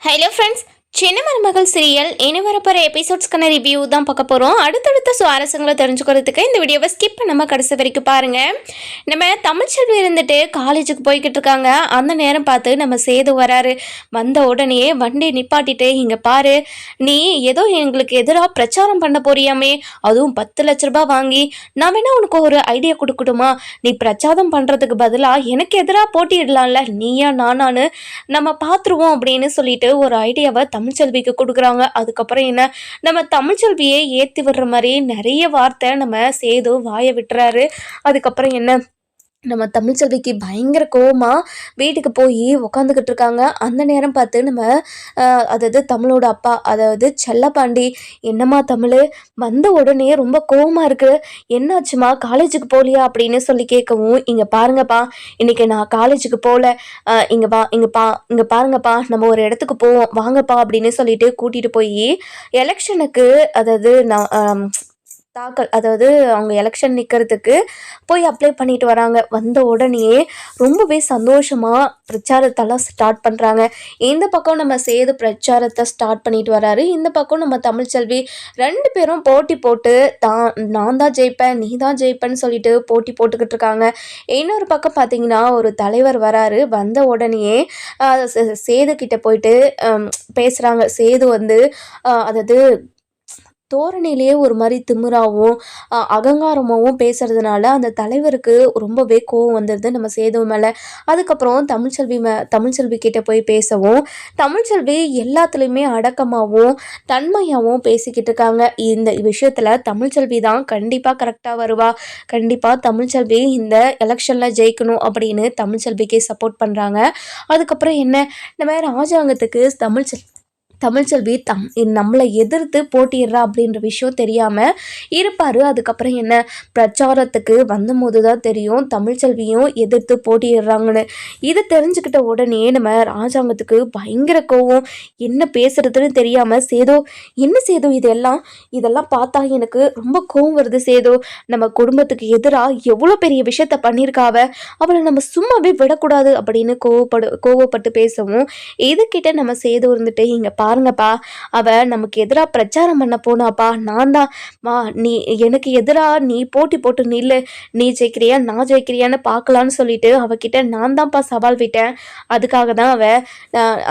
Hello friends, சின்ன மருமகள் serial இனி வரப்போகிற எபிசோட்ஸ்க்கான ரிவ்யூ தான் பார்க்க போகிறோம். அடுத்தடுத்த சுவாரஸ்யங்களை தெரிஞ்சுக்கிறதுக்கு இந்த வீடியோவை ஸ்கிப் பண்ணாமல் கடைசி வரைக்கும் பாருங்கள். நம்ம தமிழ்ச்செல்வி இருந்துட்டு காலேஜுக்கு போய்கிட்டு இருக்காங்க. அந்த நேரம் பார்த்து நம்ம சேது வராரு. வந்த உடனே வண்டி நிப்பாட்டிட்டு, இங்கே பாரு, நீ ஏதோ எங்களுக்கு எதிராக பிரச்சாரம் பண்ண போறியாமே, அதுவும் 10 லட்ச ரூபாய் வாங்கி. நான் வேணா உனக்கு ஒரு ஐடியா கொடுக்கட்டுமா? நீ பிரச்சாரம் பண்ணுறதுக்கு பதிலாக எனக்கு எதிராக போட்டியிடலாம்ல, நீயா நானான்னு நம்ம பார்த்துருவோம் அப்படின்னு சொல்லிட்டு ஒரு ஐடியாவை தமிழ்ச்செல்விக்கு கொடுக்குறாங்க. அதுக்கப்புறம் என்ன, நம்ம தமிழ்ச்செல்வியை ஏற்றி விடுற மாதிரி நிறைய வார்த்தை நம்ம சேது வாயை விட்டுறாரு. அதுக்கப்புறம் என்ன, நம்ம தமிழ்ச்செல்விக்கு பயங்கர கோவமாக வீட்டுக்கு போய் உக்காந்துக்கிட்டு இருக்காங்க. அந்த நேரம் பார்த்து நம்ம அதாவது தமிழோட அப்பா, அதாவது செல்லப்பாண்டி, என்னம்மா தமிழ், வந்த உடனே ரொம்ப கோவமாக இருக்குது, என்னாச்சுமா, காலேஜுக்கு போகலையா அப்படின்னு சொல்லி கேட்கவும், இங்கே பாருங்கப்பா, இன்றைக்கி நான் காலேஜுக்கு போகல, இங்கே பாருங்கப்பா, நம்ம ஒரு இடத்துக்கு போவோம் வாங்கப்பா அப்படின்னு சொல்லிட்டு கூட்டிகிட்டு போய் எலெக்ஷனுக்கு, அதாவது நான் அதாவது அவங்க எலெக்ஷன் நிற்கிறதுக்கு போய் அப்ளை பண்ணிட்டு வராங்க. வந்த உடனே ரொம்பவே சந்தோஷமாக பிரச்சாரத்தெல்லாம் ஸ்டார்ட் பண்ணுறாங்க. இந்த பக்கம் நம்ம சேது பிரச்சாரத்தை ஸ்டார்ட் பண்ணிட்டு வராரு, இந்த பக்கம் நம்ம தமிழ்ச்செல்வி. 2 பேரும் போட்டி போட்டு நான் தான் ஜெயிப்பேன், நீ தான் ஜெயிப்பேன்னு சொல்லிட்டு போட்டி போட்டுக்கிட்டு இருக்காங்க. இன்னொரு பக்கம் பார்த்தீங்கன்னா ஒரு தலைவர் வராரு. வந்த உடனே சேது கிட்ட போயிட்டு பேசுகிறாங்க. சேது வந்து அதாவது தோரணையிலேயே ஒரு மாதிரி திமிராகவும் அகங்காரமாகவும் பேசுறதுனால அந்த தலைவருக்கு ரொம்பவே கோவம் வந்துடுது நம்ம சேது மேலே. அதுக்கப்புறம் தமிழ்ச்செல்வி கிட்ட போய் பேசவும், தமிழ்ச்செல்வி எல்லாத்துலேயுமே அடக்கமாகவும் தன்மையாகவும் பேசிக்கிட்டு இருக்காங்க. இந்த விஷயத்தில் தமிழ்ச்செல்வி தான் கண்டிப்பாக கரெக்டாக வருவா, கண்டிப்பாக தமிழ்ச்செல்வி இந்த எலெக்ஷனில் ஜெயிக்கணும் அப்படின்னு தமிழ்ச்செல்விக்கே சப்போர்ட் பண்ணுறாங்க. அதுக்கப்புறம் என்ன, நம்ம ராஜாங்கத்துக்கு தமிழ்ச்செல்வி நம்மளை எதிர்த்து போட்டிடுறா அப்படின்ற விஷயம் தெரியாமல் இருப்பார். அதுக்கப்புறம் என்ன, பிரச்சாரத்துக்கு வந்தபோது தான் தெரியும் தமிழ்ச்செல்வியும் எதிர்த்து போட்டிடுறாங்கன்னு. இதை தெரிஞ்சுக்கிட்ட உடனே நம்ம ராஜாங்கத்துக்கு பயங்கர கோவம். என்ன பேசுறதுன்னு தெரியாமல், சேதோ என்ன சேதோ இதெல்லாம் பார்த்தா எனக்கு ரொம்ப கோவம் வருது சேதோ, நம்ம குடும்பத்துக்கு எதிராக எவ்வளோ பெரிய விஷயத்த பண்ணியிருக்காவ, அவளை நம்ம சும்மாவே விடக்கூடாது அப்படின்னு கோவப்பட்டு பேசவும், இதுக்கிட்ட நம்ம சேது இருந்துட்டு, இங்கே பாருங்கப்பா, அவ நமக்கு எதிராக பிரச்சாரம் பண்ண போனாப்பா, நான் தான் நீ எனக்கு எதிராக நீ போட்டி போட்டு நில்லு, நீ ஜெயிக்கிறியா நான் ஜெயிக்கிறியான்னு பார்க்கலான்னு சொல்லிட்டு அவகிட்ட நான் தான்ப்பா சவால் விட்டேன், அதுக்காக தான் அவ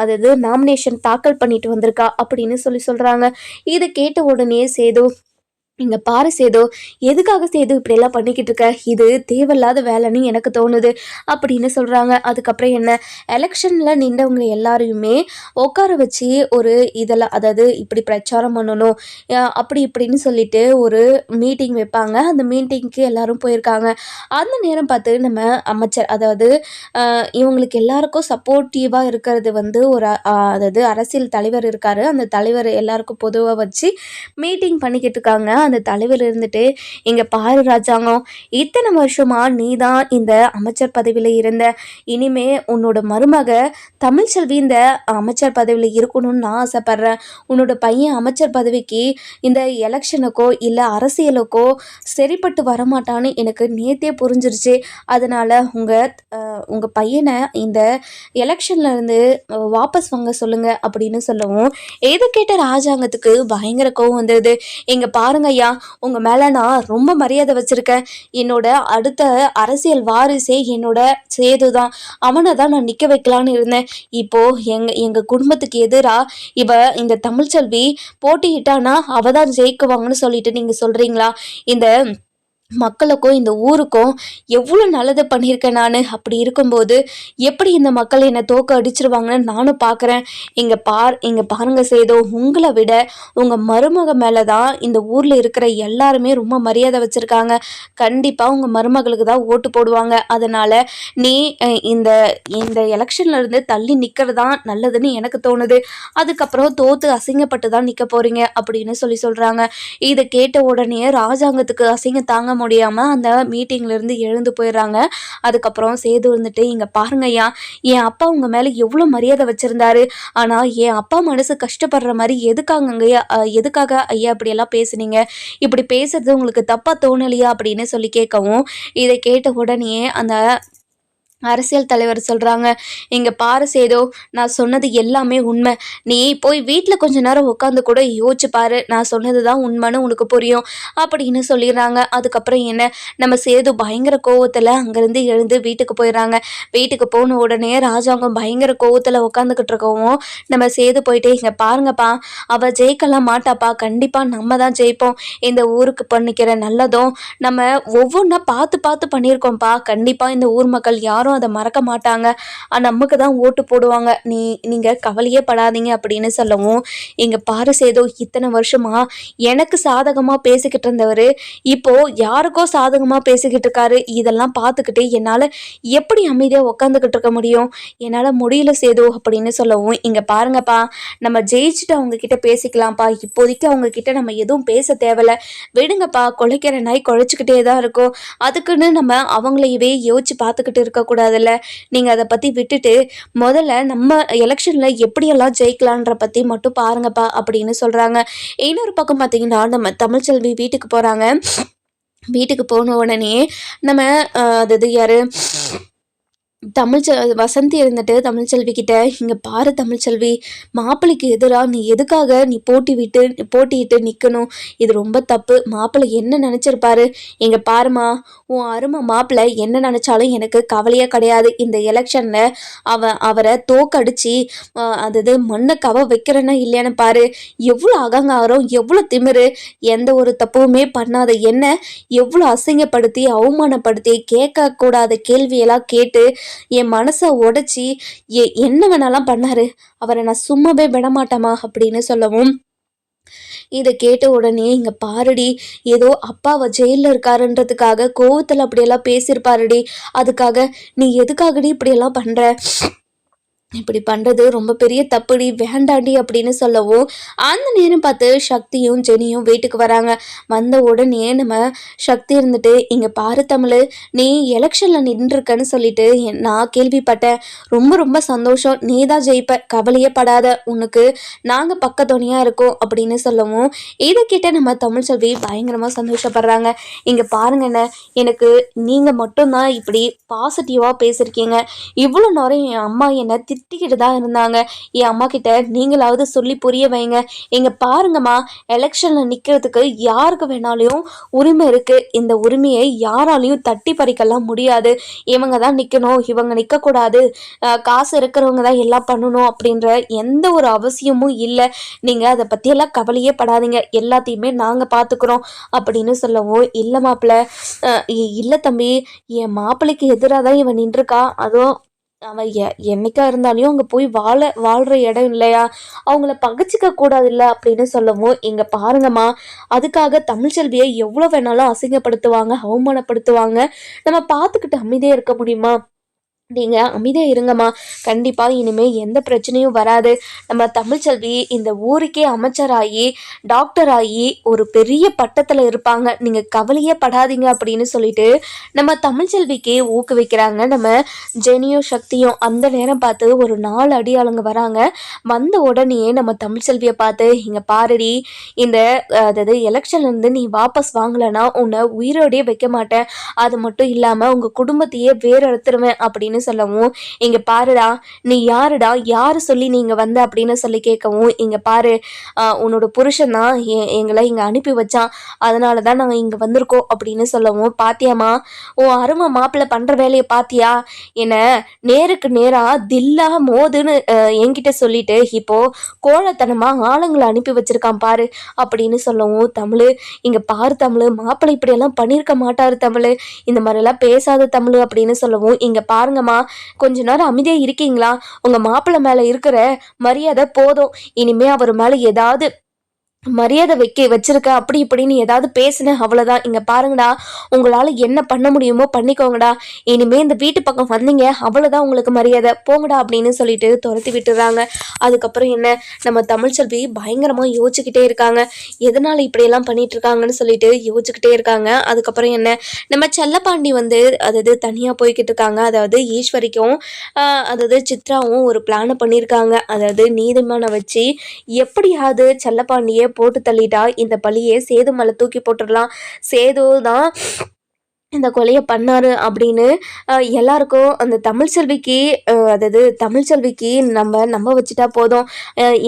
அதாவது நாமினேஷன் தாக்கல் பண்ணிட்டு வந்திருக்கா அப்படின்னு சொல்கிறாங்க. இதை கேட்ட உடனே சேது, இங்கே பாரு சேது, எதுக்காக சேது இப்படியெல்லாம் பண்ணிக்கிட்டு இருக்க, இது தேவையில்லாத வேலைன்னு எனக்கு தோணுது அப்படின்னு சொல்கிறாங்க. அதுக்கப்புறம் என்ன, எலெக்ஷனில் நின்றவங்க எல்லாரையுமே உட்கார வச்சு ஒரு இதெல்லாம், அதாவது இப்படி பிரச்சாரம் பண்ணணும் அப்படி இப்படின்னு சொல்லிட்டு ஒரு மீட்டிங் வைப்பாங்க. அந்த மீட்டிங்க்கு எல்லாரும் போயிருக்காங்க. அந்த நேரம் பார்த்து நம்ம அமைச்சர், அதாவது இவங்களுக்கு எல்லாருக்கும் சப்போர்ட்டிவாக இருக்கிறது வந்து ஒரு அதாவது அரசியல் தலைவர் இருக்கார். அந்த தலைவர் எல்லாருக்கும் பொதுவாக வச்சு மீட்டிங் பண்ணிக்கிட்டு இருக்காங்க. அந்த தலைவர் இருந்துட்டு, இங்கே பாரு ராஜாங்கம், இத்தனை வருஷமா நீ தான் இந்த அமைச்சர் பதவியில் இருந்த, இனிமே உன்னோட மருமக தமிழ்ச்செல்வி இந்த அமைச்சர் பதவியில் இருக்கணும்னு நான் ஆசைப்பட்றேன். உன்னோட பையன் அமைச்சர் பதவிக்கு இந்த எலெக்ஷனுக்கோ இல்லை அரசியலுக்கோ சரிப்பட்டு வரமாட்டான்னு எனக்கு நேத்தே புரிஞ்சிருச்சு. அதனால் உங்கள் பையனை இந்த எலெக்ஷன்லேருந்து வாபஸ் வாங்க சொல்லுங்க அப்படின்னு சொல்லவும், எது கேட்ட ராஜாங்கத்துக்கு பயங்கர கோவம் வந்தது. இங்கே பாருங்க ஐயா, உங்கள் மேலே நான் ரொம்ப மரியாதை வச்சுருக்கேன், என்னோட அடுத்த அரசியல் வாரிசே என்னோட சேது தான், அவனை தான் நான் நிற்க வைக்கலான்னு இருந்தேன். இப்போது எங்கள் குடும்பத்துக்கு எதிராக இந்த தமிழ்ச்செல்வி போட்டியிட்டானா அவள் தான் ஜெயிக்குவாங்கன்னு சொல்லிட்டு நீங்கள் சொல்கிறீங்களா? இந்த மக்களுக்கும் இந்த ஊருக்கும் எவ்வளோ நல்லது பண்ணியிருக்கேன் நான். அப்படி இருக்கும்போது எப்படி இந்த மக்கள் என்னை தோக்க அடிச்சிருவாங்கன்னு நானும் பார்க்குறேன். இங்கே பாருங்க சேதோ, உங்களை விட உங்கள் மருமக மேலே தான் இந்த ஊரில் இருக்கிற எல்லாருமே ரொம்ப மரியாதை வச்சுருக்காங்க. கண்டிப்பாக உங்கள் மருமகளுக்கு தான் ஓட்டு போடுவாங்க. அதனால் நீ இந்த இந்த எலெக்ஷன்லேருந்து தள்ளி நிற்கிறது தான் நல்லதுன்னு எனக்கு தோணுது. அதுக்கப்புறம் தோற்று அசிங்கப்பட்டு தான் நிற்க போகிறீங்க அப்படின்னு சொல்கிறாங்க. இதை கேட்ட உடனே ராஜாங்கத்துக்கு அசிங்க தாங்க முடியாமல் அந்த மீட்டிங்லேருந்து எழுந்து போயிடுறாங்க. அதுக்கப்புறம் சேது வந்துட்டு, இங்கே பாருங்க ஐயா, என் அப்பா உங்கள் மேலே எவ்வளோ மரியாதை வச்சுருந்தாரு, ஆனால் என் அப்பா மனசு கஷ்டப்படுற மாதிரி எதுக்காக ஐயா இப்படியெல்லாம் பேசுனீங்க, இப்படி பேசுறது உங்களுக்கு தப்பாக தோணலையா அப்படின்னு சொல்லி கேட்கவும், இதை கேட்ட உடனே அந்த அரசியல் தலைவர் சொல்கிறாங்க, இங்கே பாரு சேதோ, நான் சொன்னது எல்லாமே உண்மை. நீ போய் வீட்டில் கொஞ்ச நேரம் உட்காந்து கூட யோசிச்சு பாரு, நான் சொன்னது தான் உண்மைன்னு உனக்கு புரியும் அப்படின்னு சொல்லிடுறாங்க. அதுக்கப்புறம் என்ன, நம்ம சேது பயங்கர கோவத்தில் அங்கேருந்து எழுந்து வீட்டுக்கு போயிடுறாங்க. வீட்டுக்கு போன உடனே ராஜாங்கம் பயங்கர கோவத்தில் உட்காந்துக்கிட்டு இருக்கவும், நம்ம சேது போயிட்டு, இங்கே பாருங்கப்பா, அவள் ஜெயிக்கலாம் மாட்டாப்பா, கண்டிப்பாக நம்ம தான் ஜெயிப்போம். இந்த ஊருக்கு பண்ணிக்கிற நல்லதும் நம்ம ஒவ்வொன்றா பார்த்து பார்த்து பண்ணியிருக்கோம்ப்பா. கண்டிப்பாக இந்த ஊர் மக்கள் யாரும் அதை மறக்க மாட்டாங்க, நமக்கு தான் ஓட்டு போடுவாங்க, நீங்கள் கவலையே படாதீங்க அப்படின்னு சொல்லவும், இங்கே பாரு சேதோ, இத்தனை வருஷமா எனக்கு சாதகமாக பேசிக்கிட்டு இருந்தவர் இப்போ யாருக்கோ சாதகமாக பேசிக்கிட்டு இருக்காரு. இதெல்லாம் பார்த்துக்கிட்டு என்னால் எப்படி அமைதியாக உட்காந்துக்கிட்டு இருக்க முடியும்? என்னால் முடியல சேதோ அப்படின்னு சொல்லவும், இங்கே பாருங்கப்பா, நம்ம ஜெயிச்சுட்டு அவங்க கிட்ட பேசிக்கலாம்ப்பா, இப்போதைக்கு அவங்க கிட்ட நம்ம எதுவும் பேச தேவையில்ல, விடுங்கப்பா, குலைக்கிற நாய் குழைச்சிக்கிட்டே தான் இருக்கும், அதுக்குன்னு நம்ம அவங்களையவே யோசிச்சு பார்த்துக்கிட்டு இருக்கக்கூடாதுல்ல. நீங்கள் அதை பற்றி விட்டுட்டு முதல்ல நம்ம எலெக்ஷனில் எப்படியெல்லாம் ஜெயிக்கலான்ற பற்றி மட்டும் பாருங்கப்பா அப்படின்னு சொல்கிறாங்க. இன்னொரு பக்கம் பார்த்தீங்கன்னா, நம்ம தமிழ்ச்செல்வி வீட்டுக்கு போகிறாங்க. வீட்டுக்கு போன உடனே நம்ம அது யார் வசந்தி இருந்துட்டு தமிழ்ச்செல்வி கிட்ட, இங்கே பாரு தமிழ்ச்செல்வி, மாப்பிள்ளைக்கு எதிராக நீ எதுக்காக நீ போட்டியிட்டு நிற்கணும்? இது ரொம்ப தப்பு. மாப்பிள்ளை என்ன நினச்சிருப்பாரு? இங்கே பாருமா, உன் அருமை மாப்பிள்ளை என்ன நினச்சாலும் எனக்கு கவலையே கிடையாது. இந்த எலெக்ஷனில் அவரை தோக்கடிச்சு மண்ணை கவ வைக்கிறேன்னா இல்லையான்னு பாரு. எவ்வளோ அகங்காரம், எவ்வளோ திமிரு, எந்த ஒரு தப்புமே பண்ணாத என்ன எவ்வளோ அசிங்கப்படுத்தி அவமானப்படுத்தி கேட்கக்கூடாத கேள்வியெல்லாம் கேட்டு என் மனசை உடைச்சி என்ன வேணாலும் பண்ணாரு. அவரை நான் சும்மாவே விடமாட்டேமா அப்படின்னு சொல்லவும், இதை கேட்ட உடனே, இங்கே பாருடி, ஏதோ அப்பாவை ஜெயிலில் இருக்காருன்றதுக்காக கோவத்தில் அப்படியெல்லாம் பேசியிருப்பாருடி, அதுக்காக நீ எதுக்காகடி இப்படியெல்லாம் பண்ணுற? இப்படி பண்ணுறது ரொம்ப பெரிய தப்புடி, வேண்டாண்டி அப்படின்னு சொல்லவும், அந்த நேரம் பார்த்து சக்தியும் ஜெனியும் வீட்டுக்கு வராங்க. வந்த உடனே நம்ம சக்தி இருந்துட்டு, இங்கே பாரு தமிழ், நீ எலெக்ஷனில் நின்றுருக்கன்னு சொல்லிட்டு நான் கேள்விப்பட்டேன், ரொம்ப ரொம்ப சந்தோஷம், நீ தான் ஜெயிப்ப, கவலையே படாத, உனக்கு நாங்கள் பக்கத்துணையாக இருக்கோம் அப்படின்னு சொல்லவும், இதை கிட்ட நம்ம தமிழ்ச்செல்வி பயங்கரமாக சந்தோஷப்படுறாங்க. இங்கே பாருங்கண்ணே, எனக்கு நீங்கள் மட்டும்தான் இப்படி பாசிட்டிவாக பேசியிருக்கீங்க, இவ்வளோ நேரம் என் அம்மா என்னை திட்டிக்கிட்டு தான் இருந்தாங்க, என் அம்மா கிட்ட நீங்களாவது சொல்லி புரிய வைங்க. இங்க பாருங்கம்மா, எலெக்ஷன்ல நிக்கிறதுக்கு யாருக்கு வேணாலையும் உரிமை இருக்கு, இந்த உரிமையை யாராலையும் தட்டி பறிக்கலாம் முடியாது, இவங்க தான் நிக்கணும், இவங்க நிக்க கூடாது, காசு இருக்கிறவங்க தான் எல்லாம் பண்ணணும் அப்படின்ற எந்த ஒரு அவசியமும் இல்லை, நீங்க அதை பத்தி எல்லாம் கவலையே படாதீங்க, எல்லாத்தையுமே நாங்க பாத்துக்கிறோம் அப்படின்னு சொல்லவும், இல்ல மாப்பிள்ள, இல்ல தம்பி, என் மாப்பிள்ளைக்கு எதிராக தான் இவன் நின்றுருக்கா, அதுவும் அவன் என்னைக்கா இருந்தாலும் அங்கே போய் வாழ்கிற இடம் இல்லையா, அவங்கள பகைச்சிக்க கூடாது இல்லை அப்படின்னு சொல்லவும், இங்கே பாருங்கம்மா, அதுக்காக தமிழ்ச்செல்வியை எவ்வளோ வேணாலும் அசிங்கப்படுத்துவாங்க, அவமானப்படுத்துவாங்க, நம்ம பார்த்துக்கிட்டு அமைதியாக இருக்க முடியுமா? நீங்கள் அமைதியாக இருங்கம்மா, கண்டிப்பாக இனிமேல் எந்த பிரச்சனையும் வராது, நம்ம தமிழ்ச்செல்வி இந்த ஊருக்கே அமைச்சராகி டாக்டர் ஆகி ஒரு பெரிய பட்டத்தில் இருப்பாங்க, நீங்கள் கவலையே படாதீங்க அப்படின்னு சொல்லிட்டு நம்ம தமிழ்ச்செல்விக்கு ஊக்குவிக்கிறாங்க. நம்ம ஜெனியும் சக்தியும் அந்த நேரம் பார்த்து ஒரு 4 அடியாளுங்க வராங்க. வந்த உடனே நம்ம தமிழ்ச்செல்வியை பார்த்து, இங்கே பாருடி, இந்த அதாவது எலெக்ஷன்லேருந்து நீ வாபஸ் வாங்கலைன்னா உன்னை உயிரோடையே வைக்க மாட்டேன், அது மட்டும் இல்லாமல் உங்கள் குடும்பத்தையே வேறு எடுத்துருவேன் அப்படின்னு சொல்லவும், இங்க பாருடா, நீ யாருடா, யாரு சொல்லி நீங்க வந்த அப்படின்னு சொல்லி கேட்கவும், இங்க பாரு, உன்னோட புருஷன் தான் எங்களை இங்க அனுப்பி வச்சான், அதனாலதான் நாங்க இங்க வந்திருக்கோம் அப்படின்னு சொல்லவும், பாத்தியாமா, உன் அருமை மாப்பிள்ளை பண்ற வேலையை பாத்தியா, என்ன நேருக்கு நேரா தில்லா மோதுன்னு என்கிட்ட சொல்லிட்டு இப்போ கோழத்தனமா ஆளுங்களை அனுப்பி வச்சிருக்கான் பாரு அப்படின்னு சொல்லவும், தமிழ், இங்க பாரு தமிழ், மாப்பிள்ளை இப்படியெல்லாம் பண்ணியிருக்க மாட்டாரு தமிழ், இந்த மாதிரிலாம் பேசாத தமிழ் அப்படின்னு சொல்லவும், இங்க பாருங்கம்மா, கொஞ்ச நேரம் அமைதியா இருக்கீங்களா, உங்க மாப்பிள்ளை மேல இருக்கிற மரியாதை போதும், இனிமே அவர் மேல ஏதாவது மரியாதை வச்சிருக்க அப்படி இப்படின்னு ஏதாவது பேசுனேன் அவ்வளோதான், இங்கே பாருங்கடா, உங்களால் என்ன பண்ண முடியுமோ பண்ணிக்கோங்கடா, இனிமே இந்த வீட்டு பக்கம் வந்தீங்க அவ்வளோதான் உங்களுக்கு மரியாதை, போங்கடா அப்படின்னு சொல்லிட்டு துரத்தி விட்டுறாங்க. அதுக்கப்புறம் என்ன, நம்ம தமிழ்ச்செல்வி பயங்கரமாக யோசிச்சுக்கிட்டே இருக்காங்க, எதனால் இப்படியெல்லாம் பண்ணிட்டு இருக்காங்கன்னு சொல்லிட்டு யோசிச்சுக்கிட்டே இருக்காங்க. அதுக்கப்புறம் என்ன, நம்ம செல்லப்பாண்டி அதாவது தனியாக போய்கிட்டு இருக்காங்க, அதாவது ஈஸ்வரிக்கும் அதாவது சித்ராவும் ஒரு பிளானை பண்ணியிருக்காங்க, அதாவது நீதிமானை வச்சு எப்படியாவது செல்லப்பாண்டியை போட்டு தள்ளிட்டா இந்த பழியை சேது மேலே தூக்கி போட்டுடலாம், சேது தான் இந்த கொலையை பண்ணாரு அப்படின்னு எல்லாருக்கும் அந்த தமிழ்ச்செல்விக்கு அதாவது தமிழ்ச்செல்விக்கு நம்ம நம்ப வச்சுட்டா போதும்,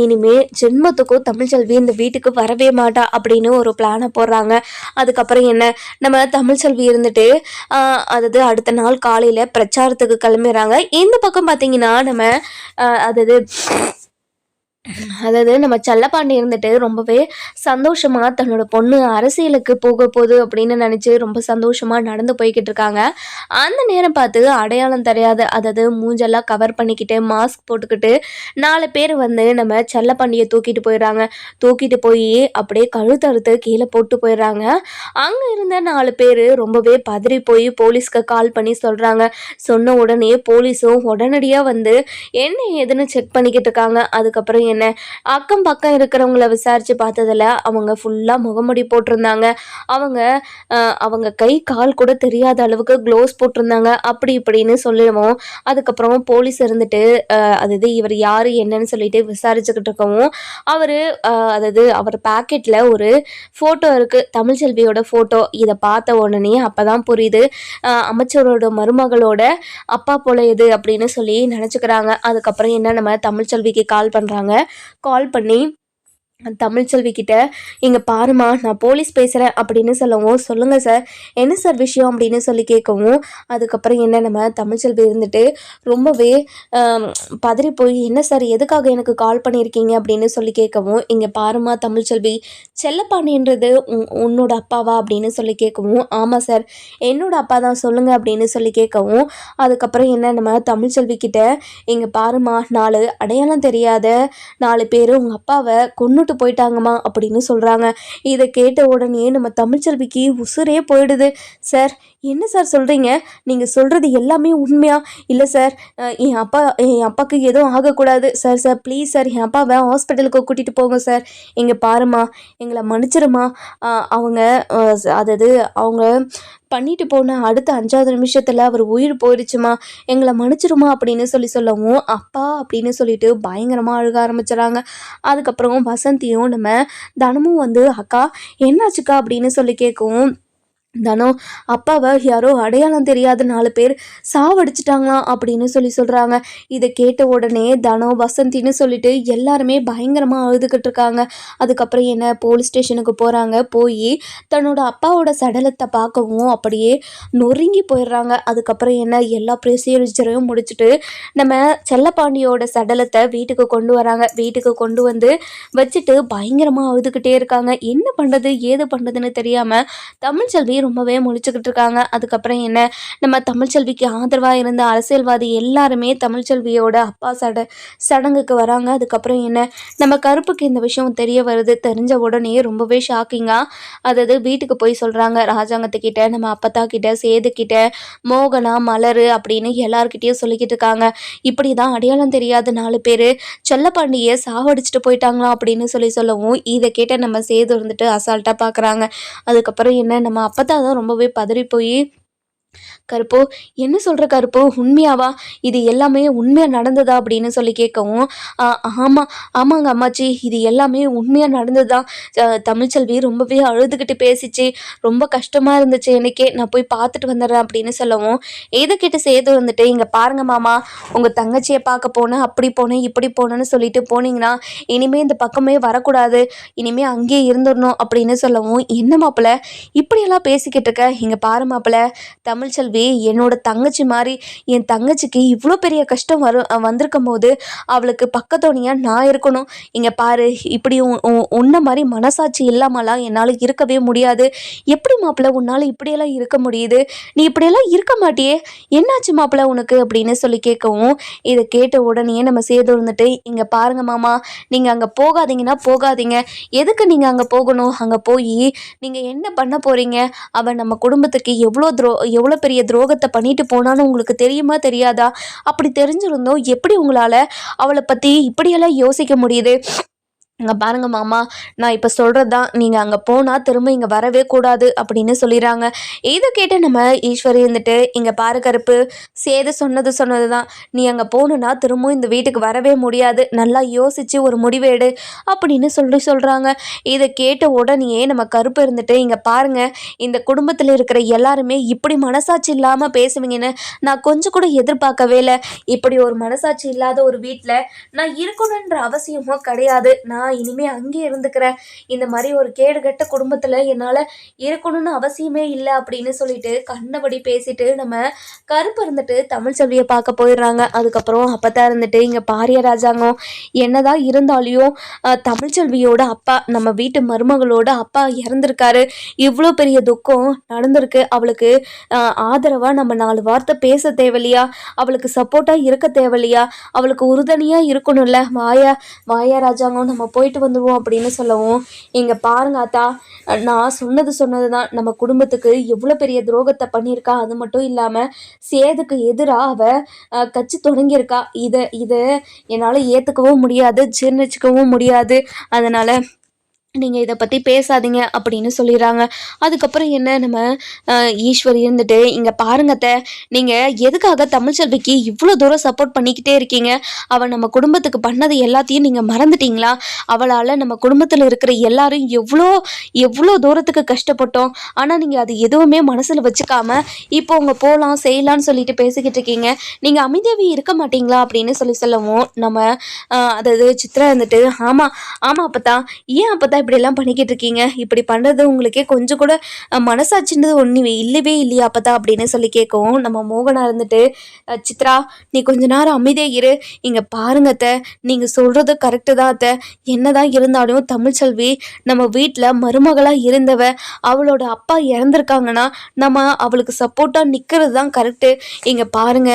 இனிமே ஜென்மத்துக்கும் தமிழ்ச்செல்வி இந்த வீட்டுக்கு வரவே மாட்டா அப்படின்னு ஒரு பிளானை போடுறாங்க. அதுக்கப்புறம் என்ன, நம்ம தமிழ்ச்செல்வி இருந்துட்டு அதாவது அடுத்த நாள் காலையில் பிரச்சாரத்துக்கு கிளம்பிடுறாங்க. இந்த பக்கம் பார்த்தீங்கன்னா நம்ம அதாவது நம்ம செல்லப்பாண்டி இருந்துட்டு ரொம்பவே சந்தோஷமாக தன்னோட பொண்ணு அரசியலுக்கு போக போகுது அப்படின்னு நினச்சி ரொம்ப சந்தோஷமாக நடந்து போய்கிட்டு இருக்காங்க. அந்த நேரம் பார்த்து அடையாளம் தெரியாத, அதாவது மூஞ்செல்லாம் கவர் பண்ணிக்கிட்டு மாஸ்க் போட்டுக்கிட்டு 4 பேர் வந்து நம்ம செல்லப்பாண்டியை தூக்கிட்டு போயிடுறாங்க. தூக்கிட்டு போய் அப்படியே கழுத்தறுத்து கீழே போட்டு போயிடுறாங்க. அங்கே இருந்த 4 பேர் ரொம்பவே பதறி போய் போலீஸ்க்கு கால் பண்ணி சொல்கிறாங்க. சொன்ன உடனே போலீஸும் உடனடியாக வந்து என்ன ஏதுன்னு செக் பண்ணிக்கிட்டு இருக்காங்க. அதுக்கப்புறம் என்ன, அக்கம் பக்கம் இருக்கிறவங்கள விசாரித்து பார்த்ததில் அவங்க ஃபுல்லாக முகமுடி போட்டிருந்தாங்க. அவங்க அவங்க கை கால் கூட தெரியாத அளவுக்கு க்ளோவ்ஸ் போட்டிருந்தாங்க. அப்படி இப்படின்னு சொல்லுவோம். அதுக்கப்புறம் போலீஸ் இருந்துட்டு அதாவது இவர் யார் என்னன்னு சொல்லிட்டு விசாரிச்சுக்கிட்டு இருக்கவும் அதாவது அவர் பேக்கெட்டில் ஒரு ஃபோட்டோ இருக்குது, தமிழ்ச்செல்வியோட ஃபோட்டோ. இதை பார்த்த உடனே அப்போ தான் புரியுது, அமைச்சரோட மருமகளோட அப்பா போல இது அப்படின்னு சொல்லி நினச்சிக்கிறாங்க. அதுக்கப்புறம் என்ன, நம்ம தமிழ்ச்செல்விக்கு கால் பண்ணுறாங்க. கால் பண்ணி தமிழ்ச்செல்வி கிட்ட, இங்கே பாருமா நான் போலீஸ் பேசுகிறேன் அப்படின்னு சொல்லவும், சொல்லுங்கள் சார் என்ன சார் விஷயம் அப்படின்னு சொல்லி கேட்கவும், அதுக்கப்புறம் என்ன, நம்ம தமிழ்ச்செல்வி இருந்துட்டு ரொம்பவே பதறி போய், என்ன சார் எதுக்காக எனக்கு கால் பண்ணியிருக்கீங்க அப்படின்னு சொல்லி கேட்கவும், இங்கே பாருமா தமிழ்ச்செல்வி, செல்லப்பாண்டின்றது உன்னோட அப்பாவா அப்படின்னு சொல்லி கேட்கவும், ஆமாம் சார் என்னோட அப்பா தான், சொல்லுங்கள் அப்படின்னு சொல்லி கேட்கவும், அதுக்கப்புறம் என்ன, நம்ம தமிழ்ச்செல்வி கிட்ட, இங்கே பாருமா 4 அடையாளம் தெரியாத 4 பேர் உங்கள் அப்பாவை கொன்னுட்டு போயிட்டாங்கம்மா அப்படின்னு சொல்கிறாங்க. இதை கேட்ட உடனே நம்ம தமிழ்ச்செல்விக்கு உசுரே போயிடுது. சார் என்ன சார் சொல்கிறீங்க, நீங்கள் சொல்கிறது எல்லாமே உண்மையா? இல்லை சார், என் அப்பாவுக்கு எதுவும் ஆகக்கூடாது சார். சார் ப்ளீஸ் சார், என் அப்பாவை ஹாஸ்பிட்டலுக்கு கூட்டிகிட்டு போங்க சார். இங்கே பாருமா, எங்களை மன்னிச்சிருமா, அவங்க அதாவது அவங்க பண்ணிட்டு போன அடுத்த 5வது நிமிஷத்தில் அவர் உயிர் போயிடுச்சுமா, எங்களை மன்னிச்சிருமா அப்படின்னு சொல்லவும், அப்பா அப்படின்னு சொல்லிட்டு பயங்கரமாக அழுக ஆரம்பிச்சிடறாங்க. அதுக்கப்புறம் வசந்தியும் நம்ம தனமும் வந்து, அக்கா என்னாச்சுக்கா அப்படின்னு சொல்லி கேட்கவும், தனம், அப்பாவை யாரோ அடையாளம் தெரியாத 4 பேர் சாவடிச்சிட்டாங்களாம் அப்படின்னு சொல்கிறாங்க. இதை கேட்ட உடனே தனம் வசந்தின்னு சொல்லிட்டு எல்லாருமே பயங்கரமாக அழுதுகிட்டு இருக்காங்க. அதுக்கப்புறம் என்ன, போலீஸ் ஸ்டேஷனுக்கு போகிறாங்க. போய் தன்னோட அப்பாவோட சடலத்தை பார்க்கவும் அப்படியே நொறுங்கி போயிடுறாங்க. அதுக்கப்புறம் என்ன, எல்லா ப்ரொசீஜரையும் முடிச்சுட்டு நம்ம செல்லப்பாண்டியோட சடலத்தை வீட்டுக்கு கொண்டு வராங்க. வீட்டுக்கு கொண்டு வந்து வச்சுட்டு பயங்கரமாக அழுதுகிட்டே இருக்காங்க. என்ன பண்ணுறது ஏது பண்ணுறதுன்னு தெரியாமல் தமிழ்ச்செல்வி ரொம்பவே முழிச்சுக்கிட்டு இருக்காங்க. அதுக்கப்புறம் என்ன, நம்ம தமிழ்ச்செல்விக்கு ஆதரவாக இருந்த அரசியல்வாதி எல்லாருமே தமிழ்ச்செல்வியோட அப்பா சடங்குக்கு வராங்க. அதுக்கப்புறம் என்ன, நம்ம கருப்புக்கு இந்த விஷயம் தெரிய வருது. தெரிஞ்ச உடனே ரொம்பவே ஷாக்கிங்காக அதாவது வீட்டுக்கு போய் சொல்கிறாங்க. ராஜாங்கத்துக்கிட்ட, நம்ம அப்பத்தா கிட்ட, சேது கிட்ட, மோகனா, மலர் அப்படின்னு எல்லார்கிட்டையும் சொல்லிக்கிட்டு இருக்காங்க. இப்படி தான் அடையாளம் தெரியாத 4 பேர் செல்லப்பாண்டியை சாவடிச்சுட்டு போயிட்டாங்களாம் அப்படின்னு சொல்லவும், இதை கேட்ட நம்ம சேது இருந்துட்டு அசால்ட்டாக பார்க்குறாங்க. அதுக்கப்புறம் என்ன, நம்ம அப்பத்தா தான் ரொம்பவே பதறி போய், கருப்பு என்ன சொல்கிற கருப்பு, உண்மையாவா, இது எல்லாமே உண்மையாக நடந்ததா அப்படின்னு சொல்லி கேட்கவும், ஆமாங்க அம்மாச்சி, இது எல்லாமே உண்மையாக நடந்ததுதான். தமிழ்ச்செல்வி ரொம்பவே அழுதுகிட்டு பேசிச்சு, ரொம்ப கஷ்டமாக இருந்துச்சு எனக்கே, நான் போய் பார்த்துட்டு வந்துடுறேன் அப்படின்னு சொல்லவும், இதை கேட்டு சேது வந்துட்டு, இங்கே பாருங்க மாமா, உங்கள் தங்கச்சியை பார்க்க போனேன், அப்படி போனேன் இப்படி போனேன்னு சொல்லிட்டு போனீங்கன்னா இனிமேல் இந்த பக்கமே வரக்கூடாது, இனிமேல் அங்கேயே இருந்துடணும் அப்படின்னு சொல்லவும், என்ன மாப்பிள்ள இப்படியெல்லாம் பேசிக்கிட்டு இருக்க, இங்கே பாரு மாப்பிள்ள, தமிழ்ச்செல்வி என்னோட தங்கச்சி மாதிரி, என் தங்கச்சிக்கு இவ்வளோ பெரிய கஷ்டம் வந்திருக்கும் போது அவளுக்கு பக்கத்தோனியாக நான் இருக்கணும். இங்கே பாரு, இப்படி உன்ன மாதிரி மனசாட்சி இல்லாமலாம் என்னால் இருக்கவே முடியாது. எப்படி மாப்பிள்ள உன்னால் இப்படியெல்லாம் இருக்க முடியுது, நீ இப்படியெல்லாம் இருக்க மாட்டியே, என்னாச்சு மாப்பிள்ள உனக்கு அப்படின்னு சொல்லி கேட்கவும், இதை கேட்ட உடனே நம்ம சேது இருந்துட்டு, இங்கே பாருங்க மாமா, நீங்கள் அங்கே போகாதீங்கன்னா போகாதீங்க, எதுக்கு நீங்கள் அங்கே போகணும், அங்கே போய் நீங்கள் என்ன பண்ண போகிறீங்க, அவன் நம்ம குடும்பத்துக்கு எவ்வளோ பெரிய துரோகத்தை பண்ணிட்டு போனான்னு உங்களுக்கு தெரியுமா தெரியாதா, அப்படி தெரிஞ்சிருந்தோம் எப்படி உங்களால் அவளை பற்றி இப்படியெல்லாம் யோசிக்க முடியுது, அங்கே பாருங்க மாமா, நான் இப்போ சொல்கிறது தான், நீங்கள் அங்கே போனால் திரும்ப இங்கே வரவே கூடாது அப்படின்னு சொல்லிடுறாங்க. இதை கேட்டு நம்ம ஈஸ்வரி இருந்துட்டு, இங்கே பாரு கருப்பு, சேது சொன்னது தான், நீ அங்கே போகணுன்னா திரும்பவும் இந்த வீட்டுக்கு வரவே முடியாது, நல்லா யோசித்து ஒரு முடிவு அப்படின்னு சொல்கிறாங்க. இதை கேட்ட உடனேயே நம்ம கருப்பு இருந்துட்டு, இங்கே பாருங்கள், இந்த குடும்பத்தில் இருக்கிற எல்லாருமே இப்படி மனசாட்சி இல்லாமல் பேசுவீங்கன்னு நான் கொஞ்சம் கூட எதிர்பார்க்கவே இல்லை. இப்படி ஒரு மனசாட்சி இல்லாத ஒரு வீட்டில் நான் இருக்கணுன்ற அவசியமும் கிடையாது. நான் இனிமே அங்கே இருந்துக்கிறேன். இந்த மாதிரி ஒரு கேடுகட்ட குடும்பத்தில் என்னால் இருக்கணும்னு அவசியமே இல்லை அப்படின்னு சொல்லிட்டு கண்டபடி பேசிட்டு நம்ம கருப்பு இருந்துட்டு தமிழ்ச்செல்வியை பார்க்க போயிடுறாங்க. அதுக்கப்புறம் அப்பதான் இருந்துட்டு இங்கே பாரிய ராஜாங்கம் என்னதான் இருந்தாலையும் தமிழ்ச்செல்வியோட அப்பா, நம்ம வீட்டு மருமகளோட அப்பா இறந்துருக்காரு. இவ்வளோ பெரிய துக்கம் நடந்திருக்கு. அவளுக்கு ஆதரவாக நம்ம 4 வார்த்தை பேச தேவையில்லையா? அவளுக்கு சப்போர்ட்டாக இருக்க தேவையில்லையா? அவளுக்கு உறுதுணையாக இருக்கணும்ல? வாயா ராஜாங்கம், நம்ம போயிட்டு வந்துடுவோம் அப்படின்னு சொல்லவும், இங்கே பாருங்க அத்தா, நான் சொன்னது தான், நம்ம குடும்பத்துக்கு எவ்வளோ பெரிய துரோகத்தை பண்ணியிருக்கா. அது மட்டும் இல்லாமல் சேதுக்கு எதிராக கட்சி தொடங்கியிருக்கா. இதை என்னால் ஏற்றுக்கவும் முடியாது, ஜீர்ணிச்சிக்கவும் முடியாது. அதனால் நீங்கள் இதை பற்றி பேசாதீங்க அப்படின்னு சொல்லிடுறாங்க. அதுக்கப்புறம் என்ன, நம்ம ஈஸ்வரி இருந்துட்டு, இங்கே பாருங்கத்த, நீங்கள் எதுக்காக தமிழ்ச்செல்விக்கு இவ்வளோ தூரம் சப்போர்ட் பண்ணிக்கிட்டே இருக்கீங்க? அவள் நம்ம குடும்பத்துக்கு பண்ணது எல்லாத்தையும் நீங்கள் மறந்துட்டீங்களா? அவளால் நம்ம குடும்பத்தில் இருக்கிற எல்லாரும் எவ்வளோ தூரத்துக்கு கஷ்டப்பட்டோம். ஆனால் நீங்கள் அது எதுவுமே மனசில் வச்சுக்காம இப்போ உங்கள் போகலாம் செய்யலான்னு சொல்லிட்டு பேசிக்கிட்டு இருக்கீங்க. நீங்கள் அமைதியாகவே இருக்க மாட்டீங்களா அப்படின்னு சொல்லவும், நம்ம அதாவது சித்ரா இருந்துட்டு, ஆமாம் அப்போ ஏன் அப்போ இப்படியெல்லாம் பண்ணிக்கிட்டு இருக்கீங்க? இப்படி பண்ணுறது உங்களுக்கே கொஞ்சம் கூட மனசாட்சின்றது ஒன்று இல்லவே இல்லையா அப்பதா அப்படின்னு சொல்லி கேட்கவும், நம்ம மோகனா இருந்துட்டு, சித்ரா நீ கொஞ்ச நேரம் அமைதியாக இரு. இங்கே பாருங்க அத்தை, நீங்கள் சொல்கிறது கரெக்டு தான் அத்தை. என்னதான் இருந்தாலும் தமிழ்ச்செல்வி நம்ம வீட்டில் மருமகளாக இருந்தவ, அவளோட அப்பா இறந்துருக்காங்கன்னா நம்ம அவளுக்கு சப்போர்ட்டாக நிற்கிறது தான் கரெக்டு. இங்கே பாருங்க,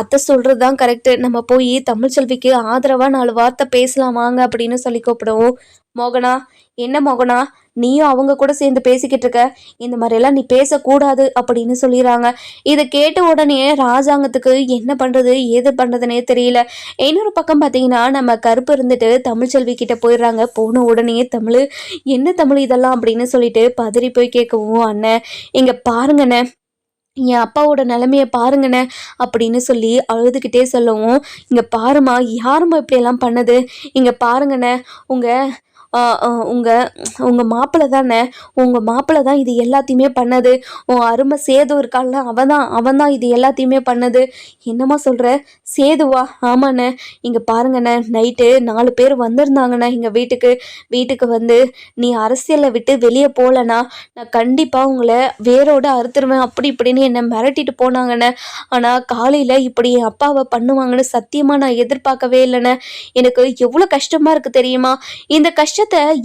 அத்தை சொல்கிறது தான் கரெக்டு. நம்ம போய் தமிழ்ச்செல்விக்கு ஆதரவாக 4 வார்த்தை பேசலாம் வாங்க அப்படின்னு சொல்லி கூப்பிடுவோம். மோகனா, என்ன மோகனா, நீயும் அவங்க கூட சேர்ந்து பேசிக்கிட்டு இருக்க, இந்த மாதிரியெல்லாம் நீ பேசக்கூடாது அப்படின்னு சொல்லிடுறாங்க. இதை கேட்ட உடனே ராஜாங்கத்துக்கு என்ன பண்ணுறது ஏது பண்ணுறதுனே தெரியல. இன்னொரு பக்கம் பார்த்தீங்கன்னா நம்ம கருப்பு இருந்துட்டு தமிழ்ச்செல்வி கிட்ட போயிடுறாங்க. போன உடனே என்ன தமிழ் இதெல்லாம் அப்படின்னு சொல்லிட்டு பதறி போய் கேட்கவும், அண்ணன் இங்கே பாருங்கண்ணே, என் அப்பாவோட நிலைமையை பாருங்கண்ணே அப்படின்னு சொல்லி அழுதுகிட்டே சொல்லவும், இங்கே பாருமா, யாருமா இப்படியெல்லாம் பண்ணது? இங்கே பாருங்கண்ணே, உங்கள் மாப்பிள்ளை தானே, உங்கள் மாப்பிள்ளை தான் இது எல்லாத்தையுமே பண்ணது. உன் அருமை சேது இருக்கான்ல, அவன் தான் இது எல்லாத்தையுமே பண்ணது. என்னம்மா சொல்கிற? சேதுவா? ஆமாண்ணே. இங்கே பாருங்கண்ணே, நைட்டு 4 பேர் வந்திருந்தாங்கண்ணே எங்கள் வீட்டுக்கு வந்து, நீ அரசியலை விட்டு வெளியே போகலண்ணா நான் கண்டிப்பாக உங்களை வேரோடு அறுத்துருவேன் அப்படி இப்படின்னு என்னை மிரட்டிட்டு போனாங்கண்ணே. ஆனால் காலையில் இப்படி என் அப்பாவை பண்ணுவாங்கன்னு சத்தியமாக நான் எதிர்பார்க்கவே இல்லைண்ணே. எனக்கு எவ்வளோ கஷ்டமாக இருக்குது தெரியுமா? இந்த கஷ்டத்தை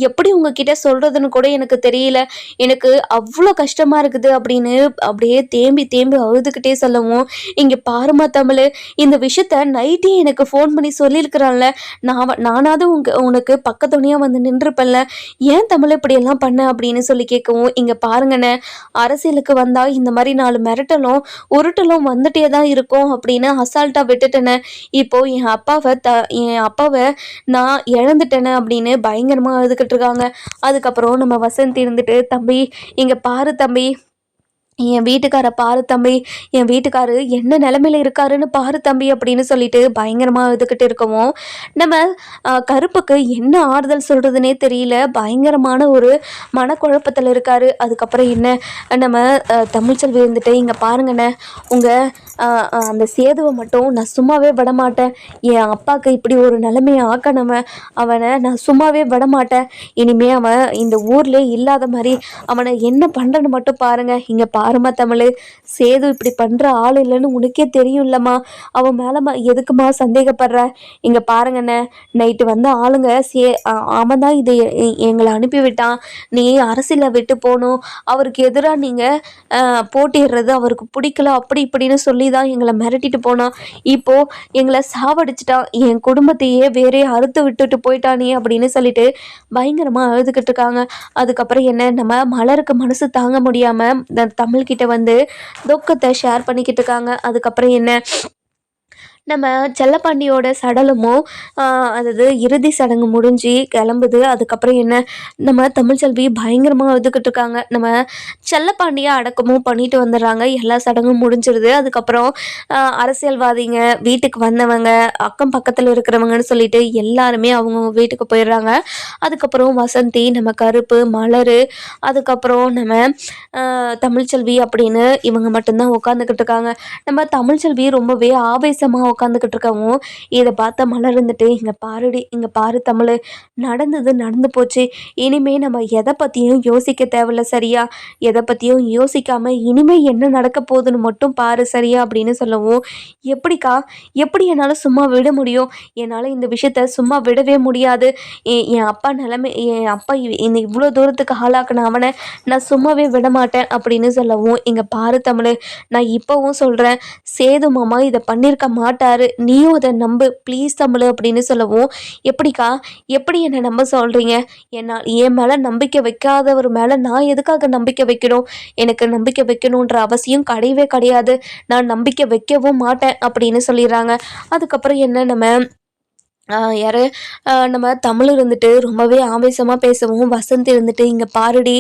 எப்படி உங்ககிட்ட சொல்கிறதுன்னு கூட எனக்கு தெரியல. எனக்கு அவ்வளோ கஷ்டமாக இருக்குது அப்படின்னு அப்படியே தேம்பி அழுதுகிட்டே சொல்லவும், இங்கே பாருமா தமிழ், இந்த விஷயத்த நைட்டே எனக்கு ஃபோன் பண்ணி சொல்லியிருக்கிறான்ல, நானாவது உனக்கு பக்கத்துணையாக வந்து நின்றுப்பேன்ல, ஏன் தமிழ் இப்படியெல்லாம் பண்ண அப்படின்னு சொல்லி கேட்கவும், இங்கே பாருங்கண்ணே, அரசியலுக்கு வந்தால் இந்த மாதிரி 4 மிரட்டலும் உருட்டலும் வந்துட்டே தான் இருக்கும் அப்படின்னு அசால்ட்டாக விட்டுட்டேனே. இப்போ என் அப்பாவை நான் இழந்துட்டேனே அப்படின்னு பயங்கரமாக அழுதுகிட்டு இருக்காங்க. அதுக்கப்புறம் நம்ம வசந்தி இருந்துட்டு, தம்பி இங்கே பாரு தம்பி, என் வீட்டுக்காரை பாரு தம்பி, என் வீட்டுக்காரு என்ன நிலமையில இருக்காருன்னு பாரு தம்பி அப்படின்னு சொல்லிட்டு பயங்கரமாக எழுதுக்கிட்டு இருக்கவும், நம்ம கருப்புக்கு என்ன ஆறுதல் சொல்கிறதுனே தெரியல. பயங்கரமான ஒரு மனக்குழப்பத்தில் இருக்காரு. அதுக்கப்புறம் என்ன, நம்ம தமிழ்ச்செல்வி இருந்துட்டு, இங்கே பாருங்கண்ணே, உங்கள் அந்த சேதுவை மட்டும் நான் சும்மாவே விடமாட்டேன். என் அப்பாவுக்கு இப்படி ஒரு நிலைமையை ஆக்கணும, அவனை நான் சும்மாவே விடமாட்டேன். இனிமே அவன் இந்த ஊர்லேயே இல்லாத மாதிரி அவனை என்ன பண்ணுறன்னு மட்டும் பாருங்கள். இங்கே பாருமா தமிழ், சேது இப்படி பண்ணுற ஆள் இல்லைன்னு உனக்கே தெரியும் இல்லைம்மா, அவன் மேலே எதுக்குமா சந்தேகப்படுற? இங்கே பாருங்கண்ணே, நைட்டு வந்த ஆளுங்க அவன் தான் இது எங்களை அனுப்பிவிட்டான், நீ அரசியலை விட்டு போகணும், அவருக்கு எதிராக நீங்கள் போட்டிடுறது அவருக்கு பிடிக்கல அப்படி இப்படின்னு சொல்லி தான் எங்களை மிரட்டிட்டு போனான். இப்போது எங்களை சாவடிச்சிட்டான், என் குடும்பத்தையே வேறே அறுத்து விட்டுட்டு போயிட்டானே அப்படின்னு சொல்லிட்டு பயங்கரமாக அழுதுகிட்டு இருக்காங்க. அதுக்கப்புறம் என்ன, நம்ம மலருக்கு மனசு தாங்க முடியாமல் தமிழ்கிட்ட வந்து துக்கத்தை ஷேர் பண்ணிக்கிட்டு இருக்காங்க. அதுக்கப்புறம் என்ன, நம்ம செல்லப்பாண்டியோட சடலமும் அதாவது இறுதி சடங்கு முடிஞ்சு கிளம்புது. அதுக்கப்புறம் என்ன, நம்ம தமிழ்ச்செல்வி பயங்கரமாக அழுதுகிட்டு இருக்காங்க. நம்ம செல்லப்பாண்டியை அடக்கமும் பண்ணிட்டு வந்துடுறாங்க. எல்லா சடங்கும் முடிஞ்சிருது. அதுக்கப்புறம் அரசியல்வாதிங்க, வீட்டுக்கு வந்தவங்க, அக்கம் பக்கத்தில் இருக்கிறவங்கன்னு சொல்லிட்டு எல்லாருமே அவங்கவுங்க வீட்டுக்கு போயிடுறாங்க. அதுக்கப்புறம் வசந்தி, நம்ம கருப்பு, மலர், அதுக்கப்புறம் நம்ம தமிழ்ச்செல்வி அப்படின்னு இவங்க மட்டும்தான் உட்காந்துக்கிட்டு இருக்காங்க. நம்ம தமிழ்ச்செல்வி ரொம்பவே ஆவேசமாக உட்காந்துக்கிட்டு இருக்கவும் இதை பார்த்த மலர் இருந்துட்டு, இங்கே பாருடி, இங்கே பாரு தமிழ், நடந்தது நடந்து போச்சு, இனிமே நம்ம எதை பற்றியும் யோசிக்க தேவையில்ல சரியா, எதை பற்றியும் யோசிக்காம இனிமே என்ன நடக்க போகுதுன்னு மட்டும் பாரு சரியா அப்படின்னு சொல்லவும், எப்படிக்கா, எப்படி என்னால் சும்மா விட முடியும், என்னால் இந்த விஷயத்த சும்மா விடவே முடியாது, என் அப்பா நிலைமை, என் அப்பா இந்த இவ்வளோ தூரத்துக்கு ஆளாக்குன அவனை நான் சும்மாவே விட மாட்டேன் அப்படின்னு சொல்லவும், இங்கே பாரு தமிழ், நான் இப்போவும் சொல்கிறேன், சேது மாமா இதை பண்ணியிருக்க மாட்டாரு, நீயும் அதை நம்பு ப்ளீஸ் தமிழ் அப்படின்னு சொல்லவும், எப்படிக்கா, எப்படி என்னை நம்ப சொல்கிறீங்க, என் மேலே நம்பிக்கை வைக்காதவர் மேலே நான் எதுக்காக நம்பிக்கை வைக்கணும், எனக்கு நம்பிக்கை வைக்கணுன்ற அவசியம் கிடையவே கிடையாது, நான் நம்பிக்கை வைக்கவும் மாட்டேன் அப்படின்னு சொல்லிடுறாங்க. அதுக்கப்புறம் என்ன, யார், நம்ம தமிழ் இருந்துட்டு ரொம்பவே ஆவேசமாக பேசவும், வசந்த் இருந்துட்டு, இங்கே பாருடி,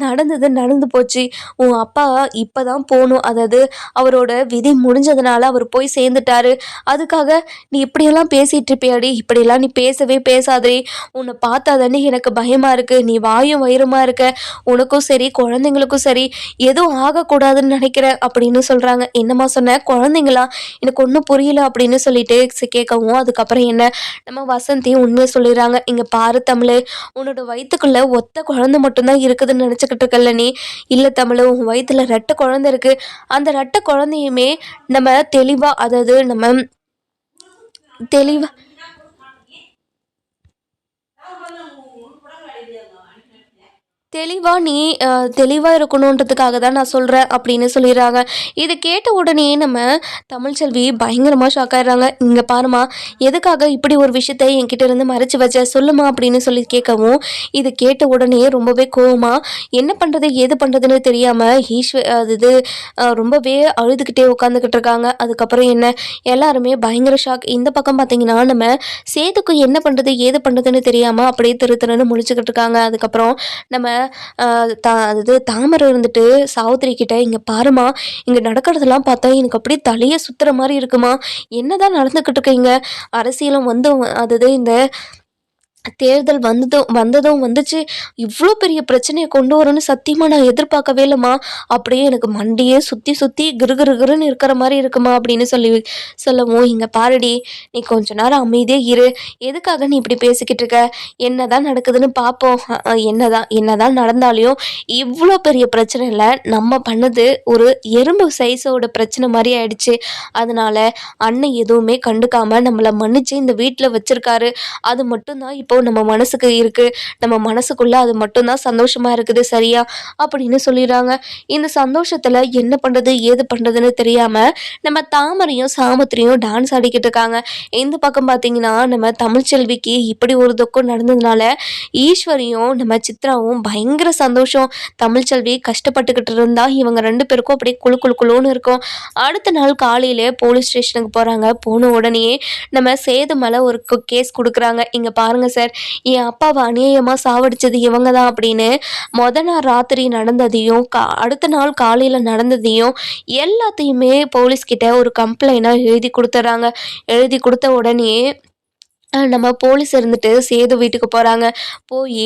நடந்தது நடந்து போச்சு, உன் அப்பா இப்போ தான் போகணும், அதாவது அவரோட விதி முடிஞ்சதுனால அவர் போய் சேர்ந்துட்டாரு, அதுக்காக நீ இப்படியெல்லாம் பேசிகிட்டு இருப்பியாடி, இப்படியெல்லாம் நீ பேசவே பேசாதே, உன்னை பார்த்தா தானே எனக்கு பயமாக இருக்குது, நீ வாயும் வயிறுமா இருக்க, உனக்கும் சரி குழந்தைங்களுக்கும் சரி எதுவும் ஆகக்கூடாதுன்னு நினைக்கிறேன் அப்படின்னு சொல்கிறாங்க. என்னம்மா சொன்ன, குழந்தைங்களா, எனக்கு ஒன்றும் புரியல அப்படின்னு சொல்லிட்டு கேட்கவும், அதுக்கப்புறம் என்ன, நம்ம வசந்தி உண்மையை சொல்லிடுறாங்க. இங்க பாரு தமிழ், உன்னோட வயிற்றுக்குள்ள ஒத்த குழந்தை மட்டும்தான் இருக்குதுன்னு நினச்சிக்கிட்டு இருக்கல நீ, இல்லை தமிழ், உன் வயிற்றுல ரெட்டை குழந்தை இருக்கு, அந்த ரெட்டை குழந்தையுமே நம்ம தெளிவா, அதாவது நம்ம தெளிவா தெளிவாக நீ தெளிவாக இருக்கணுன்றதுக்காக தான் நான் சொல்கிறேன் அப்படின்னு சொல்லிடுறாங்க. இதை கேட்ட உடனே நம்ம தமிழ்ச்செல்வி பயங்கரமாக ஷாக் ஆகிடுறாங்க. இங்கே பாருமா, எதுக்காக இப்படி ஒரு விஷயத்த என்கிட்ட இருந்து மறைச்சி வச்ச சொல்லுமா அப்படின்னு சொல்லி கேட்கவும், இதை கேட்ட உடனே ரொம்பவே கோவமா என்ன பண்ணுறது ஏது பண்ணுறதுன்னு தெரியாமல் அது ரொம்பவே அழுதுகிட்டே உட்காந்துக்கிட்டு இருக்காங்க. அதுக்கப்புறம் என்ன, எல்லாருமே பயங்கர ஷாக். இந்த பக்கம் பார்த்தீங்கன்னா நம்ம சேதுக்கு என்ன பண்ணுறது ஏது பண்ணுறதுன்னு தெரியாமல் அப்படியே திருன்னு முழிச்சுக்கிட்டு இருக்காங்க. அதுக்கப்புறம் நம்ம அது தாமரை இருந்துட்டு சாவித்திரி கிட்ட, இங்கே பாருமா, இங்கே நடக்கிறதெல்லாம் பார்த்தா எனக்கு அப்படியே தலையை சுற்றுற மாதிரி இருக்குமா, என்னதான் நடந்துக்கிட்டு இருக்கீங்க, அரசியலும் வந்து அது இந்த தேர்தல் வந்ததும் வந்துச்சு, இவ்வளோ பெரிய பிரச்சனையை கொண்டு வரும்னு சத்தியமாக நான் எதிர்பார்க்கவே இல்லைம்மா, அப்படியே எனக்கு மண்டியே சுற்றி சுற்றி கிருன்னு இருக்கிற மாதிரி இருக்குமா அப்படின்னு சொல்லவும், இங்கே பாருடி, நீ கொஞ்ச நேரம் அமைதியே இரு, எதுக்காக நீ இப்படி பேசிக்கிட்டு இருக்க, என்னதான் நடக்குதுன்னு பார்ப்போம், என்னதான் நடந்தாலையும் இவ்வளோ பெரிய பிரச்சனை இல்லை, நம்ம பண்ணது ஒரு எறும்பு சைஸோட பிரச்சனை மாதிரி ஆயிடுச்சு, அதனால அண்ணன் எதுவுமே கண்டுக்காம நம்மளை மன்னிச்சு இந்த வீட்டில் வச்சிருக்காரு, அது மட்டும்தான் இப்போ நம்ம மனசுக்கு இருக்கு, நம்ம மனசுக்குள்ள அது மட்டும்தான் சந்தோஷமா இருக்குது சரியா அப்படின்னு சொல்லிடுறாங்க. இந்த சந்தோஷத்துல என்ன பண்றது ஏது பண்றதுன்னு தெரியாம நம்ம தாமரையும் சாமத்திரியும் டான்ஸ் ஆடிக்கிட்டு இருக்காங்க. இந்த பக்கம் பார்த்தீங்கன்னா நம்ம தமிழ்ச்செல்விக்கு இப்படி ஒரு துக்கம் நடந்ததுனால ஈஸ்வரியும் நம்ம சித்ராவும் பயங்கர சந்தோஷம். தமிழ்ச்செல்வி கஷ்டப்பட்டுக்கிட்டு இருந்தா இவங்க ரெண்டு பேருக்கும் அப்படியே குழுன்னு இருக்கும். அடுத்த நாள் காலையில போலீஸ் ஸ்டேஷனுக்கு போறாங்க. போன உடனே நம்ம சேது மேல ஒரு கேஸ் கொடுக்குறாங்க. இங்க பாருங்க சார், என் அப்பாவை அநியாயமாக சாவடிச்சது இவங்க தான் அப்படின்னு நாள் ராத்திரி நடந்ததையும் அடுத்த நாள் காலையில் நடந்ததையும் எல்லாத்தையுமே போலீஸ்கிட்ட ஒரு கம்ப்ளைண்டாக எழுதி கொடுத்துட்றாங்க. எழுதி கொடுத்த உடனே நம்ம போலீஸ் இருந்துட்டு சேது வீட்டுக்கு போகிறாங்க. போய்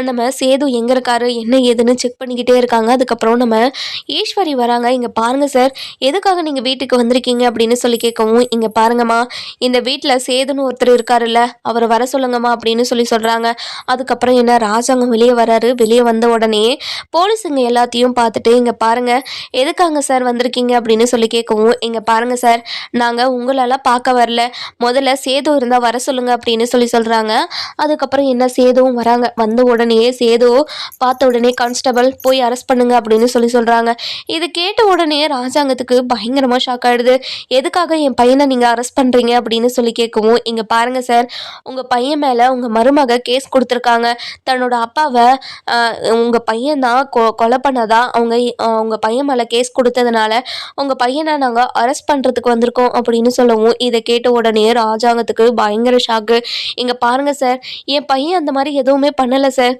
நம்ம சேது எங்கே இருக்காரு என்ன ஏதுன்னு செக் பண்ணிக்கிட்டே இருக்காங்க. அதுக்கப்புறம் நம்ம ஈஸ்வரி வராங்க. இங்கே பாருங்கள் சார், எதுக்காக நீங்கள் வீட்டுக்கு வந்திருக்கீங்க அப்படின்னு சொல்லி கேட்கவும், இங்கே பாருங்கம்மா, இந்த வீட்டில் சேதுன்னு ஒருத்தர் இருக்காருல்ல, அவரை வர சொல்லுங்கம்மா அப்படின்னு சொல்கிறாங்க. அதுக்கப்புறம் என்ன, ராஜாங்கம் வெளியே வராரு. வெளியே வந்த உடனே போலீஸுங்க எல்லாத்தையும் பார்த்துட்டு, இங்கே பாருங்கள் எதுக்காங்க சார் வந்திருக்கீங்க அப்படின்னு சொல்லி கேட்கவும், இங்கே பாருங்கள் சார், நாங்கள் உங்களெல்லாம் பார்க்க வரல, முதல்ல சேது இருந்தால் வர சொல்லுங்கள் அப்படின்னு சொல்கிறாங்க. அதுக்கப்புறம் என்ன சேதுவும் வராங்க. வந்த உடனே சேது பார்த்த உடனே கான்ஸ்டபிள் போய் அரெஸ்ட் பண்ணுங்க அப்படின்னு சொல்கிறாங்க. இது கேட்ட உடனே ராஜாங்கத்துக்கு பயங்கரமாக ஷாக் ஆகிடுது. எதுக்காக என் பையனை நீங்கள் அரெஸ்ட் பண்ணுறீங்க அப்படின்னு கேட்கவும், இங்கே பாருங்கள் சார், உங்கள் பையன் மேலே உங்கள் மருமக கேஸ் கொடுத்துருக்காங்க. தன்னோட அப்பாவை உங்கள் பையன் தான் கொலை பண்ணதா உங்கள் பையன் மேலே கேஸ் கொடுத்ததுனால உங்கள் பையனை நாங்கள் அரெஸ்ட் பண்ணுறதுக்கு வந்திருக்கோம் அப்படின்னு சொல்லவும், இதை கேட்ட உடனே ராஜாங்கத்துக்கு பயங்கர ஷாக்கு. இங்கே பாருங்கள் சார், என் பையன் அந்த மாதிரி எதுவுமே பண்ணலை சார்,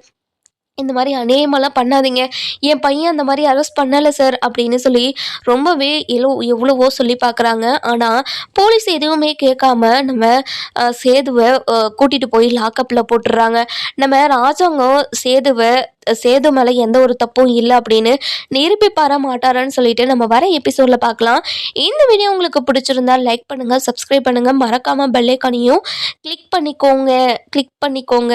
இந்த மாதிரி அநேகமெல்லாம் பண்ணாதீங்க, என் பையன் அந்த மாதிரி அரெஸ்ட் பண்ணலை சார் அப்படின்னு ரொம்பவே எவ்வளவோ சொல்லி பார்க்குறாங்க. ஆனால் போலீஸ் எதுவுமே கேட்காம நம்ம சேதுவை கூட்டிகிட்டு போய் லாக்கப்பில் போட்டுடுறாங்க. நம்ம ராஜாங்கம் சேது மேலே எந்த ஒரு தப்பும் இல்லை அப்படின்னு நிரூபிப்பார மாட்டாரான்னு சொல்லிட்டு நம்ம வர எபிசோடில் பார்க்கலாம். இந்த வீடியோ உங்களுக்கு பிடிச்சிருந்தா லைக் பண்ணுங்கள், சப்ஸ்கிரைப் பண்ணுங்கள், மறக்காமல் பெல் ஐகானையும் கிளிக் பண்ணிக்கோங்க.